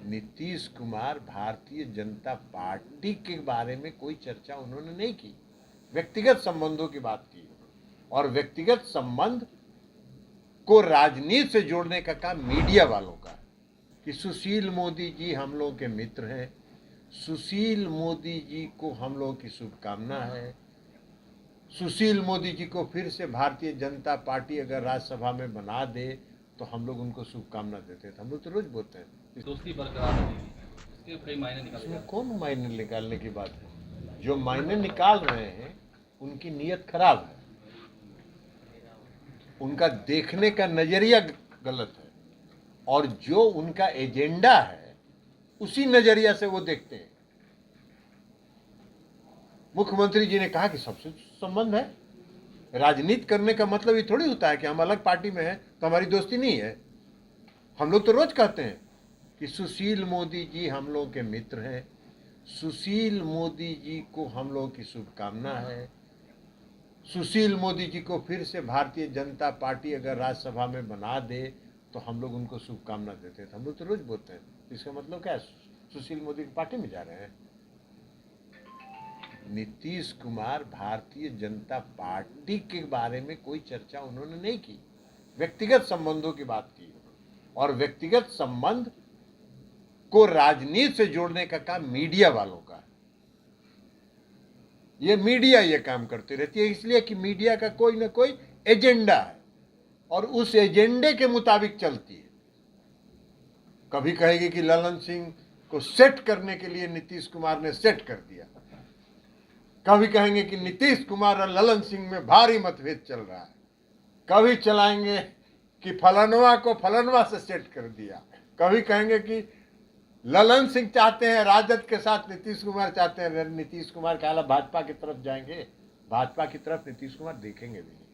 Nitish Kumar Bharatiya Janata party के बारे में कोई चर्चा उन्होंने नहीं की, व्यक्तिगत संबंधों की बात की और व्यक्तिगत संबंध को राजनीति से जोड़ने का काम मीडिया वालों का कि सुशील मोदी जी हम लोगों के मित्र हैं, सुशील मोदी जी को हम लोगों की शुभकामना है, सुशील मोदी जी को फिर से भारतीय जनता पार्टी अगर राज्यसभा में बना दे तो हम लोग उनको शुभकामना देते हैं। हम लोग तो रोज बोलते हैं दोस्ती बरकरार रहेगी, इसके कई मायने निकाले इसमें कौन मायने निकालने की बात है? जो मायने निकाल रहे हैं उनकी नीयत खराब है, उनका देखने का नजरिया गलत है और जो उनका एजेंडा है उसी नजरिया से वो देखते हैं। मुख्यमंत्री जी ने कहा कि सबसे संबंध है, राजनीति करने का मतलब ये थोड़ी होता है कि हम अलग पार्टी में हैं तो हमारी दोस्ती नहीं है। हम लोग तो रोज कहते हैं कि सुशील मोदी जी हम लोगों के मित्र हैं, सुशील मोदी जी को हम लोगों की शुभकामना है, सुशील मोदी जी को फिर से भारतीय जनता पार्टी अगर राज्यसभा में बना दे तो हम लोग उनको शुभकामना देते हैं। हम लोग तो रोज बोलते हैं, इसका मतलब क्या है? सुशील मोदी की पार्टी में जा रहे हैं। नीतीश कुमार भारतीय जनता पार्टी के बारे में कोई चर्चा उन्होंने नहीं की, व्यक्तिगत संबंधों की बात की और व्यक्तिगत संबंध को राजनीति से जोड़ने का काम मीडिया वालों का है। ये मीडिया ये काम करती रहती है इसलिए कि मीडिया का कोई ना कोई एजेंडा है और उस एजेंडे के मुताबिक चलती है। कभी कहेगी कि ललन सिंह को सेट करने के लिए नीतीश कुमार ने सेट कर दिया, कभी कहेंगे कि नीतीश कुमार और ललन सिंह में भारी मतभेद चल रहा है, कभी चलाएंगे कि फलनवा को फलनवा से सेट कर दिया, कभी कहेंगे कि ललन सिंह चाहते हैं राजद के साथ नीतीश कुमार चाहते हैं नीतीश कुमार के हालात भाजपा की तरफ जाएंगे, भाजपा की तरफ नीतीश कुमार देखेंगे भी नहीं।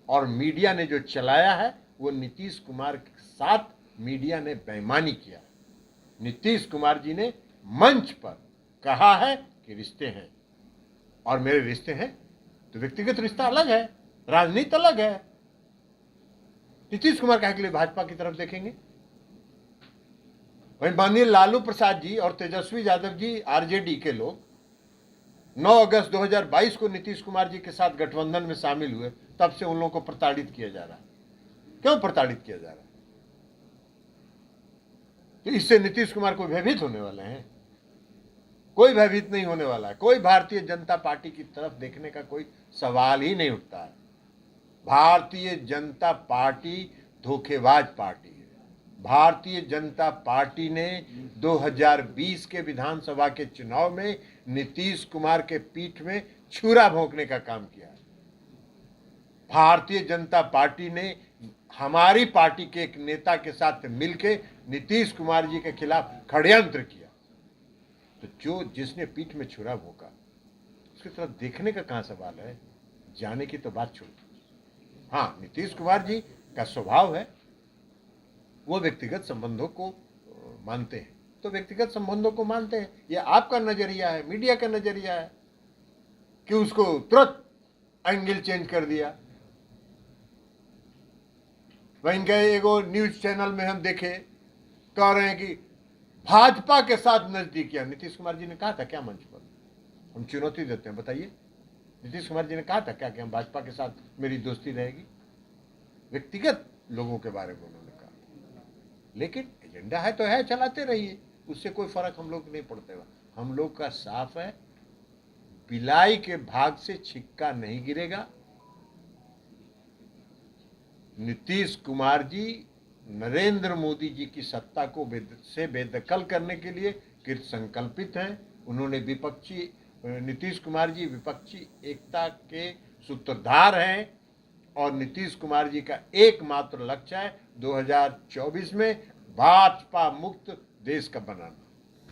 और मीडिया ने जो चलाया है वो नीतीश कुमार के साथ मीडिया ने बेईमानी किया। नीतीश कुमार जी ने मंच पर कहा है कि रिश्ते हैं और मेरे रिश्ते हैं तो व्यक्तिगत रिश्ता अलग है, राजनीति अलग है। नीतीश कुमार कहे के लिए भाजपा की तरफ देखेंगे। वहीं माननीय लालू प्रसाद जी और तेजस्वी यादव जी आरजेडी के लोग 9 अगस्त 2022 को नीतीश कुमार जी के साथ गठबंधन में शामिल हुए, तब से उन लोगों को प्रताड़ित किया जा रहा है। क्यों प्रताड़ित किया जा रहा है? तो इससे नीतीश कुमार को भयभीत होने वाले हैं? कोई भयभीत नहीं होने वाला है। कोई भारतीय जनता पार्टी की तरफ देखने का कोई सवाल ही नहीं उठता है। भारतीय जनता पार्टी धोखेबाज पार्टी है। भारतीय जनता पार्टी ने 2020 के विधानसभा के चुनाव में नीतीश कुमार के पीठ में छुरा भोंकने का काम किया। भारतीय जनता पार्टी ने हमारी पार्टी के एक नेता के साथ मिलकर नीतीश कुमार जी के खिलाफ षड्यंत्र किया। तो जिसने पीठ में छुरा भोंका उसकी तरफ देखने का कहां सवाल है? जाने की तो बात छोड़। हाँ, नीतीश कुमार जी का स्वभाव है वो व्यक्तिगत संबंधों को मानते हैं, तो व्यक्तिगत संबंधों को मानते हैं। ये आपका नजरिया है, मीडिया का नजरिया है कि उसको तुरंत एंगल चेंज कर दिया। वहीं गए एगो न्यूज चैनल में हम देखे कह रहे हैं कि भाजपा के साथ नजदीकियां। नीतीश कुमार जी ने कहा था क्या मंच पर? हम चुनौती देते हैं, बताइए। नीतीश कुमार जी ने कहा था क्या कि हम भाजपा के साथ मेरी दोस्ती रहेगी? व्यक्तिगत लोगों के बारे में उन्होंने कहा, लेकिन एजेंडा है तो है, चलाते रहिए, उससे कोई फर्क हम लोग नहीं पड़ता। हम लोग का साफ है, बिलाई के भाग से छिक्का नहीं गिरेगा। नीतीश कुमार जी नरेंद्र मोदी जी की सत्ता को बेदखल करने के लिए कृत संकल्पित हैं। उन्होंने नीतीश कुमार जी विपक्षी एकता के सूत्रधार हैं और नीतीश कुमार जी का एकमात्र लक्ष्य है 2024 में भाजपा मुक्त देश का बनाना।